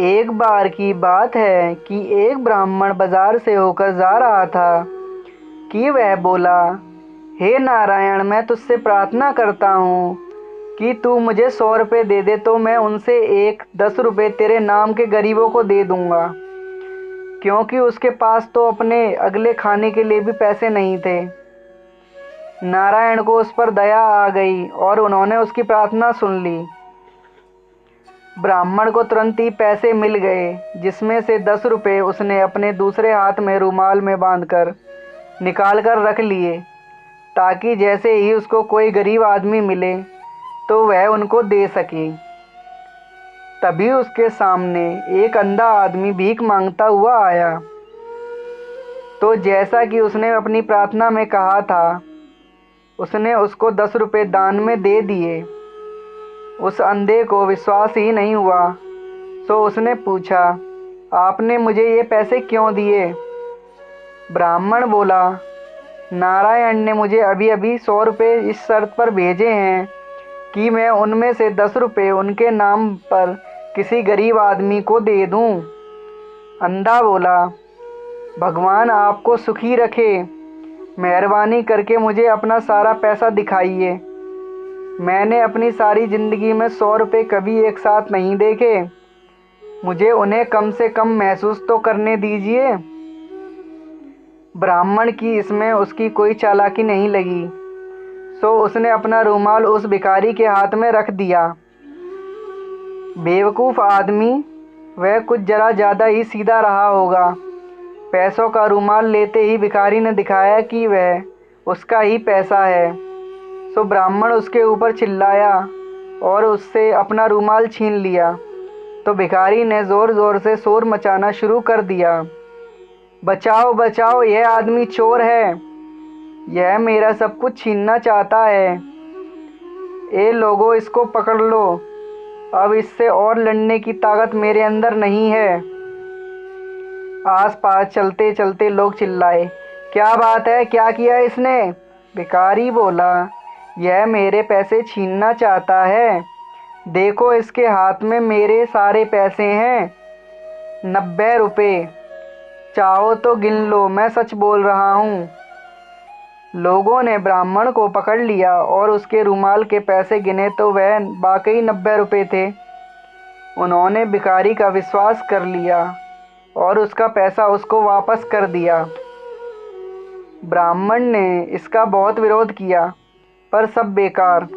एक बार की बात है कि एक ब्राह्मण बाजार से होकर जा रहा था कि वह बोला, हे नारायण, मैं तुझसे प्रार्थना करता हूँ कि तू मुझे 100 रुपये दे दे तो मैं उनसे एक 10 रुपये तेरे नाम के गरीबों को दे दूँगा। क्योंकि उसके पास तो अपने अगले खाने के लिए भी पैसे नहीं थे। नारायण को उस पर दया आ गई और उन्होंने उसकी प्रार्थना सुन ली। ब्राह्मण को तुरंत ही पैसे मिल गए, जिसमें से 10 रुपये उसने अपने दूसरे हाथ में रुमाल में बांधकर निकाल कर रख लिए, ताकि जैसे ही उसको कोई गरीब आदमी मिले तो वह उनको दे सके। तभी उसके सामने एक अंधा आदमी भीख मांगता हुआ आया। तो जैसा कि उसने अपनी प्रार्थना में कहा था, उसने उसको 10 रुपये दान में दे दिए। उस अंधे को विश्वास ही नहीं हुआ, तो उसने पूछा, आपने मुझे ये पैसे क्यों दिए? ब्राह्मण बोला, नारायण ने मुझे अभी अभी 100 रुपये इस शर्त पर भेजे हैं कि मैं उनमें से 10 रुपये उनके नाम पर किसी गरीब आदमी को दे दूं। अंधा बोला, भगवान आपको सुखी रखे, मेहरबानी करके मुझे अपना सारा पैसा दिखाइए। मैंने अपनी सारी ज़िंदगी में 100 रुपये कभी एक साथ नहीं देखे, मुझे उन्हें कम से कम महसूस तो करने दीजिए। ब्राह्मण की इसमें उसकी कोई चालाकी नहीं लगी, सो उसने अपना रुमाल उस भिखारी के हाथ में रख दिया। बेवकूफ़ आदमी, वह कुछ ज़रा ज़्यादा ही सीधा रहा होगा। पैसों का रुमाल लेते ही भिखारी ने दिखाया कि वह उसका ही पैसा है। सो ब्राह्मण उसके ऊपर चिल्लाया और उससे अपना रुमाल छीन लिया। तो भिखारी ने ज़ोर ज़ोर से शोर मचाना शुरू कर दिया, बचाओ बचाओ, यह आदमी चोर है, यह मेरा सब कुछ छीनना चाहता है। ए लोगों, इसको पकड़ लो, अब इससे और लड़ने की ताकत मेरे अंदर नहीं है। आसपास चलते चलते लोग चिल्लाए, क्या बात है, क्या किया इसने? भिखारी बोला, यह मेरे पैसे छीनना चाहता है। देखो, इसके हाथ में मेरे सारे पैसे हैं, 90 रुपये। चाहो तो गिन लो, मैं सच बोल रहा हूँ। लोगों ने ब्राह्मण को पकड़ लिया और उसके रुमाल के पैसे गिने तो वह वाकई 90 रुपये थे। उन्होंने भिखारी का विश्वास कर लिया और उसका पैसा उसको वापस कर दिया। ब्राह्मण ने इसका बहुत विरोध किया, पर सब बेकार,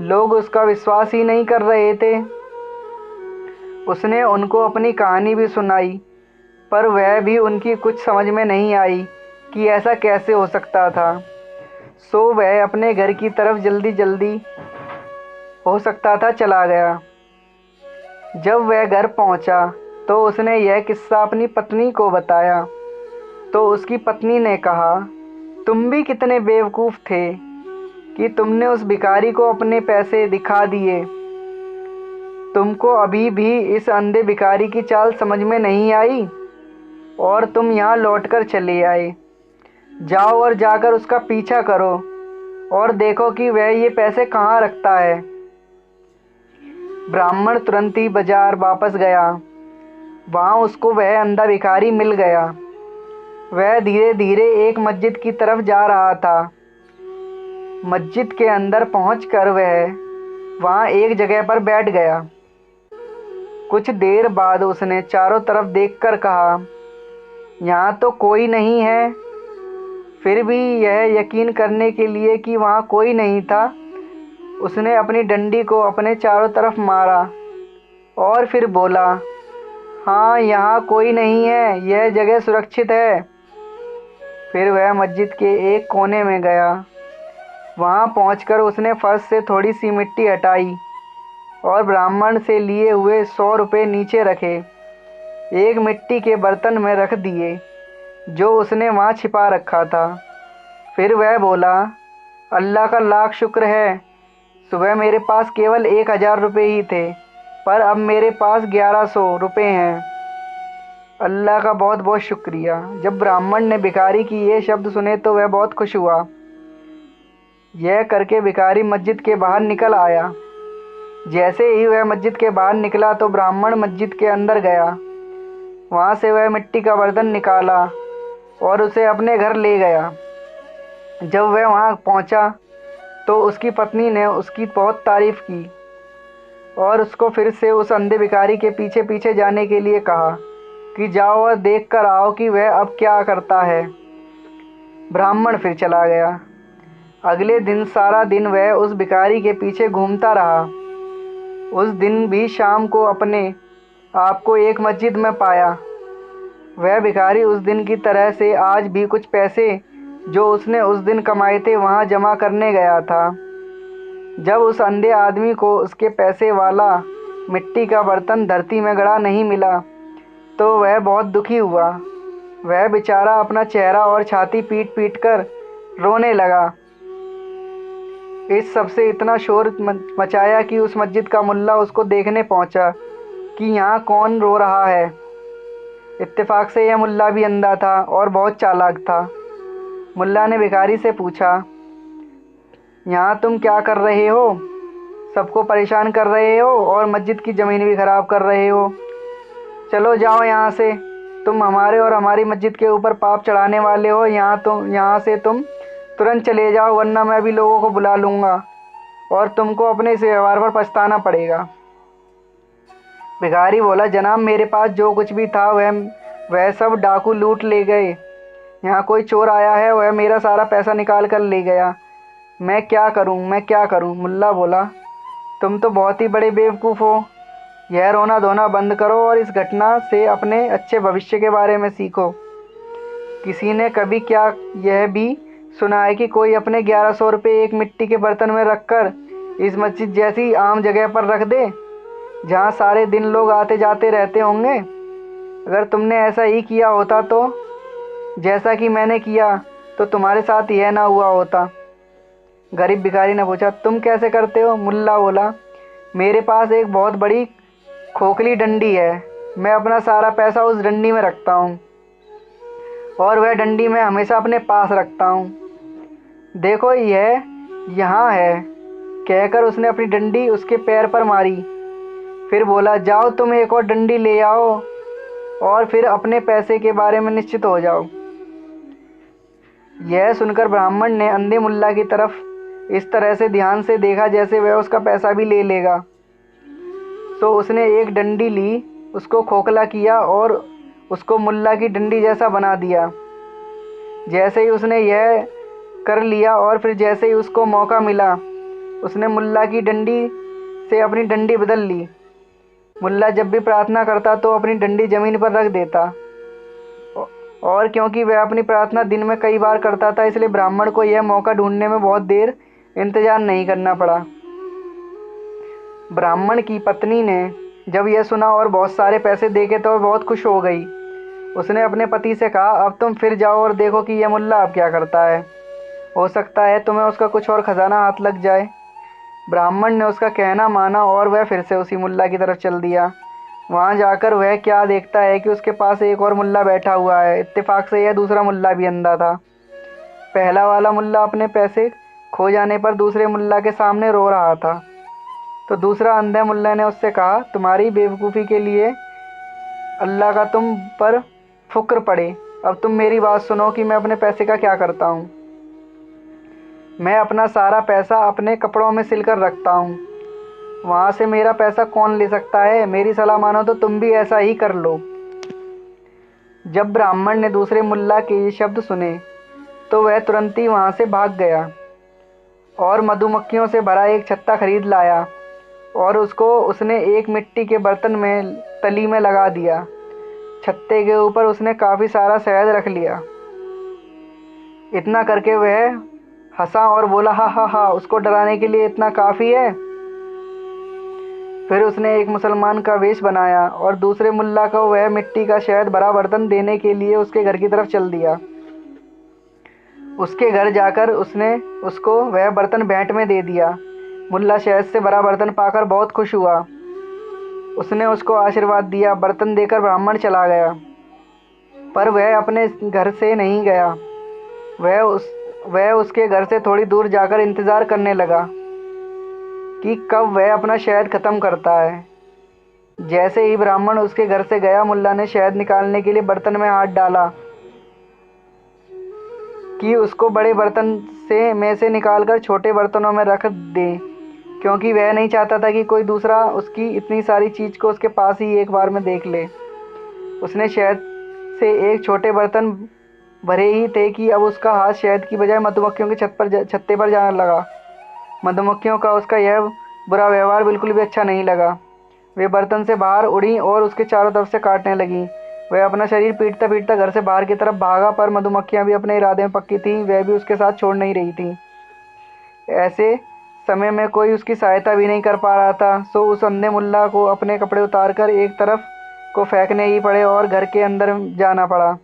लोग उसका विश्वास ही नहीं कर रहे थे। उसने उनको अपनी कहानी भी सुनाई, पर वह भी उनकी कुछ समझ में नहीं आई कि ऐसा कैसे हो सकता था। सो वह अपने घर की तरफ जल्दी जल्दी हो सकता था चला गया। जब वह घर पहुंचा तो उसने यह किस्सा अपनी पत्नी को बताया। तो उसकी पत्नी ने कहा, तुम भी कितने बेवकूफ़ थे कि तुमने उस भिखारी को अपने पैसे दिखा दिए। तुमको अभी भी इस अंधे भिखारी की चाल समझ में नहीं आई और तुम यहाँ लौटकर चले आए। जाओ और जाकर उसका पीछा करो और देखो कि वह ये पैसे कहाँ रखता है। ब्राह्मण तुरंत ही बाजार वापस गया। वहाँ उसको वह अंधा भिखारी मिल गया। वह धीरे धीरे एक मस्जिद की तरफ जा रहा था। मस्जिद के अंदर पहुंचकर वह वहाँ एक जगह पर बैठ गया। कुछ देर बाद उसने चारों तरफ देखकर कहा, यहाँ तो कोई नहीं है। फिर भी यह यकीन करने के लिए कि वहाँ कोई नहीं था, उसने अपनी डंडी को अपने चारों तरफ मारा और फिर बोला, हाँ, यहाँ कोई नहीं है, यह जगह सुरक्षित है। फिर वह मस्जिद के एक कोने में गया। वहाँ पहुंचकर उसने फर्श से थोड़ी सी मिट्टी हटाई और ब्राह्मण से लिए हुए 100 रुपये नीचे रखे, एक मिट्टी के बर्तन में रख दिए जो उसने वहाँ छिपा रखा था। फिर वह बोला, अल्लाह का लाख शुक्र है, सुबह मेरे पास केवल 1000 रुपये ही थे, पर अब मेरे पास 1100 रुपये हैं। अल्लाह का बहुत बहुत शुक्रिया। जब ब्राह्मण ने भिखारी की ये शब्द सुने तो वह बहुत खुश हुआ। यह करके भिखारी मस्जिद के बाहर निकल आया। जैसे ही वह मस्जिद के बाहर निकला तो ब्राह्मण मस्जिद के अंदर गया। वहाँ से वह मिट्टी का बर्तन निकाला और उसे अपने घर ले गया। जब वह वहाँ पहुँचा तो उसकी पत्नी ने उसकी बहुत तारीफ़ की और उसको फिर से उस अंधे भिखारी के पीछे पीछे जाने के लिए कहा कि जाओ और देख कर आओ कि वह अब क्या करता है। ब्राह्मण फिर चला गया। अगले दिन सारा दिन वह उस भिखारी के पीछे घूमता रहा। उस दिन भी शाम को अपने आप को एक मस्जिद में पाया। वह भिखारी उस दिन की तरह से आज भी कुछ पैसे जो उसने उस दिन कमाए थे वहाँ जमा करने गया था। जब उस अंधे आदमी को उसके पैसे वाला मिट्टी का बर्तन धरती में गड़ा नहीं मिला तो वह बहुत दुखी हुआ। वह बेचारा अपना चेहरा और छाती पीट पीट कर रोने लगा। इस सब से इतना शोर मचाया कि उस मस्जिद का मुल्ला उसको देखने पहुंचा कि यहाँ कौन रो रहा है। इत्तेफाक से यह मुल्ला भी अंधा था और बहुत चालाक था। मुल्ला ने भिखारी से पूछा, यहाँ तुम क्या कर रहे हो? सबको परेशान कर रहे हो और मस्जिद की ज़मीन भी ख़राब कर रहे हो। चलो जाओ यहाँ से, तुम हमारे और हमारी मस्जिद के ऊपर पाप चढ़ाने वाले हो। यहाँ से तुम तुरंत चले जाओ, वरना मैं भी लोगों को बुला लूँगा और तुमको अपने इस व्यवहार पर पछताना पड़ेगा। भिखारी बोला, जनाब मेरे पास जो कुछ भी था वह सब डाकू लूट ले गए। यहाँ कोई चोर आया है, वह मेरा सारा पैसा निकाल कर ले गया। मैं क्या करूँ? मुल्ला बोला, तुम तो बहुत ही बड़े बेवकूफ़ हो। यह रोना धोना बंद करो और इस घटना से अपने अच्छे भविष्य के बारे में सीखो। किसी ने कभी क्या यह भी सुना है कि कोई अपने 1100 रुपये एक मिट्टी के बर्तन में रखकर इस मस्जिद जैसी आम जगह पर रख दे जहाँ सारे दिन लोग आते जाते रहते होंगे? अगर तुमने ऐसा ही किया होता तो जैसा कि मैंने किया तो तुम्हारे साथ यह ना हुआ होता। गरीब भिखारी ने पूछा, तुम कैसे करते हो? मुल्ला बोला, मेरे पास एक बहुत बड़ी खोखली डंडी है। मैं अपना सारा पैसा उस डंडी में रखता हूँ और वह डंडी मैं हमेशा अपने पास रखता हूँ। देखो यह यहाँ है। कहकर उसने अपनी डंडी उसके पैर पर मारी। फिर बोला, जाओ तुम एक और डंडी ले आओ और फिर अपने पैसे के बारे में निश्चित हो जाओ। यह सुनकर ब्राह्मण ने अंधे मुल्ला की तरफ इस तरह से ध्यान से देखा जैसे वह उसका पैसा भी ले लेगा। तो उसने एक डंडी ली, उसको खोखला किया और उसको मुल्ला की डंडी जैसा बना दिया। जैसे ही उसने यह कर लिया और फिर जैसे ही उसको मौका मिला उसने मुल्ला की डंडी से अपनी डंडी बदल ली। मुल्ला जब भी प्रार्थना करता तो अपनी डंडी ज़मीन पर रख देता और क्योंकि वह अपनी प्रार्थना दिन में कई बार करता था इसलिए ब्राह्मण को यह मौका ढूंढने में बहुत देर इंतज़ार नहीं करना पड़ा। ब्राह्मण की पत्नी ने जब यह सुना और बहुत सारे पैसे देखे तो वह बहुत खुश हो गई। उसने अपने पति से कहा, अब तुम फिर जाओ और देखो कि यह मुल्ला अब क्या करता है। हो सकता है तुम्हें उसका कुछ और ख़जाना हाथ लग जाए। ब्राह्मण ने उसका कहना माना और वह फिर से उसी मुल्ला की तरफ चल दिया। वहाँ जाकर वह क्या देखता है कि उसके पास एक और मुल्ला बैठा हुआ है। इत्तेफाक से यह दूसरा मुल्ला भी अंधा था। पहला वाला मुल्ला अपने पैसे खो जाने पर दूसरे मुल्ला के सामने रो रहा था। तो दूसरा अंधे मुल्ला ने उससे कहा, तुम्हारी बेवकूफ़ी के लिए अल्लाह का तुम पर फुक्र पड़े। अब तुम मेरी बात सुनो कि मैं अपने पैसे का क्या करता हूँ। मैं अपना सारा पैसा अपने कपड़ों में सिलकर रखता हूँ। वहाँ से मेरा पैसा कौन ले सकता है? मेरी सलाह मानो तो तुम भी ऐसा ही कर लो। जब ब्राह्मण ने दूसरे मुल्ला के ये शब्द सुने तो वह तुरंत ही वहाँ से भाग गया और मधुमक्खियों से भरा एक छत्ता खरीद लाया और उसको उसने एक मिट्टी के बर्तन में तली में लगा दिया। छत्ते के ऊपर उसने काफ़ी सारा शहद रख लिया। इतना करके वह हंसा और बोला, हा हा हा, उसको डराने के लिए इतना काफ़ी है। फिर उसने एक मुसलमान का वेश बनाया और दूसरे मुल्ला को वह मिट्टी का शहद भरा बर्तन देने के लिए उसके घर की तरफ चल दिया। उसके घर जाकर उसने उसको वह बर्तन भेंट में दे दिया। मुल्ला शहद से भरा बर्तन पाकर बहुत खुश हुआ। उसने उसको आशीर्वाद दिया। बर्तन देकर ब्राह्मण चला गया, पर वह अपने घर से नहीं गया। वह उसके घर से थोड़ी दूर जाकर इंतज़ार करने लगा कि कब वह अपना शहद ख़त्म करता है। जैसे ही ब्राह्मण उसके घर से गया, मुल्ला ने शहद निकालने के लिए बर्तन में हाथ डाला कि उसको बड़े बर्तन में से निकालकर छोटे बर्तनों में रख दे, क्योंकि वह नहीं चाहता था कि कोई दूसरा उसकी इतनी सारी चीज़ को उसके पास ही एक बार में देख ले। उसने शहद से एक छोटे बर्तन भरे ही थे कि अब उसका हाथ शहद की बजाय मधुमक्खियों के छत्ते पर जाने लगा। मधुमक्खियों का उसका यह बुरा व्यवहार बिल्कुल भी अच्छा नहीं लगा। वे बर्तन से बाहर उड़ी और उसके चारों तरफ से काटने लगीं। वह अपना शरीर पीटता पीटता घर से बाहर की तरफ भागा, पर मधुमक्खियां भी अपने इरादे में पक्की थीं। वह भी उसके साथ छोड़ नहीं रही थी। ऐसे समय में कोई उसकी सहायता भी नहीं कर पा रहा था, सो उस अंधे मुल्ला को अपने कपड़े उतारकर एक तरफ को फेंकने ही पड़े और घर के अंदर जाना पड़ा।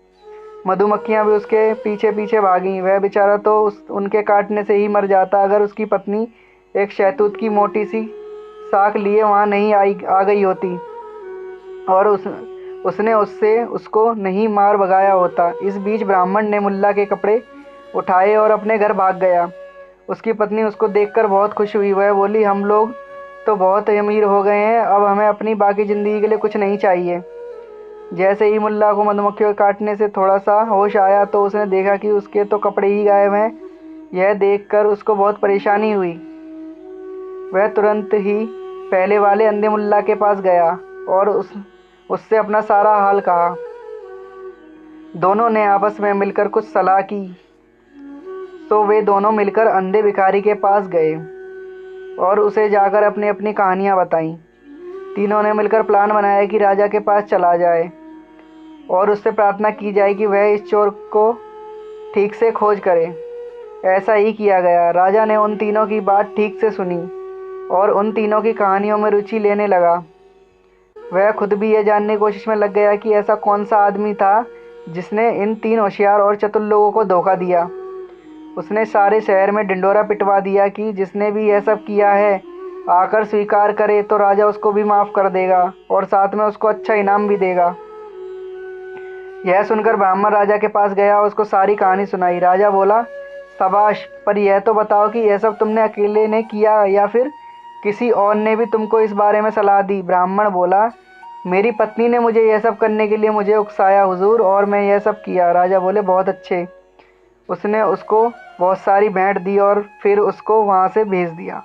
मधुमक्खियां भी उसके पीछे पीछे भागीं। वह बेचारा तो उनके काटने से ही मर जाता अगर उसकी पत्नी एक शहतूत की मोटी सी साख लिए वहाँ नहीं आ गई होती और उसने उसको नहीं मार भगाया होता। इस बीच ब्राह्मण ने मुल्ला के कपड़े उठाए और अपने घर भाग गया। उसकी पत्नी उसको देखकर बहुत खुश हुई। वह बोली, हम लोग तो बहुत अमीर हो गए हैं, अब हमें अपनी बाकी ज़िंदगी के लिए कुछ नहीं चाहिए। जैसे ही मुल्ला को मधुमक्खियों के काटने से थोड़ा सा होश आया तो उसने देखा कि उसके तो कपड़े ही गायब हैं। यह देखकर उसको बहुत परेशानी हुई। वह तुरंत ही पहले वाले अंधे मुल्ला के पास गया और उससे अपना सारा हाल कहा। दोनों ने आपस में मिलकर कुछ सलाह की, तो वे दोनों मिलकर अंधे भिखारी के पास गए और उसे जाकर अपनी अपनी कहानियाँ बताईं। तीनों ने मिलकर प्लान बनाया कि राजा के पास चला जाए और उससे प्रार्थना की जाए कि वह इस चोर को ठीक से खोज करे। ऐसा ही किया गया। राजा ने उन तीनों की बात ठीक से सुनी और उन तीनों की कहानियों में रुचि लेने लगा। वह खुद भी यह जानने की कोशिश में लग गया कि ऐसा कौन सा आदमी था जिसने इन तीन होशियार और चतुर लोगों को धोखा दिया। उसने सारे शहर में ढिंढोरा पिटवा दिया कि जिसने भी यह सब किया है आकर स्वीकार करे तो राजा उसको भी माफ़ कर देगा और साथ में उसको अच्छा इनाम भी देगा। यह सुनकर ब्राह्मण राजा के पास गया और उसको सारी कहानी सुनाई। राजा बोला, शाबाश, पर यह तो बताओ कि यह सब तुमने अकेले ने किया या फिर किसी और ने भी तुमको इस बारे में सलाह दी? ब्राह्मण बोला, मेरी पत्नी ने मुझे यह सब करने के लिए मुझे उकसाया हुजूर, और मैं यह सब किया। राजा बोले, बहुत अच्छे। उसने उसको बहुत सारी भेंट दी और फिर उसको वहाँ से भेज दिया।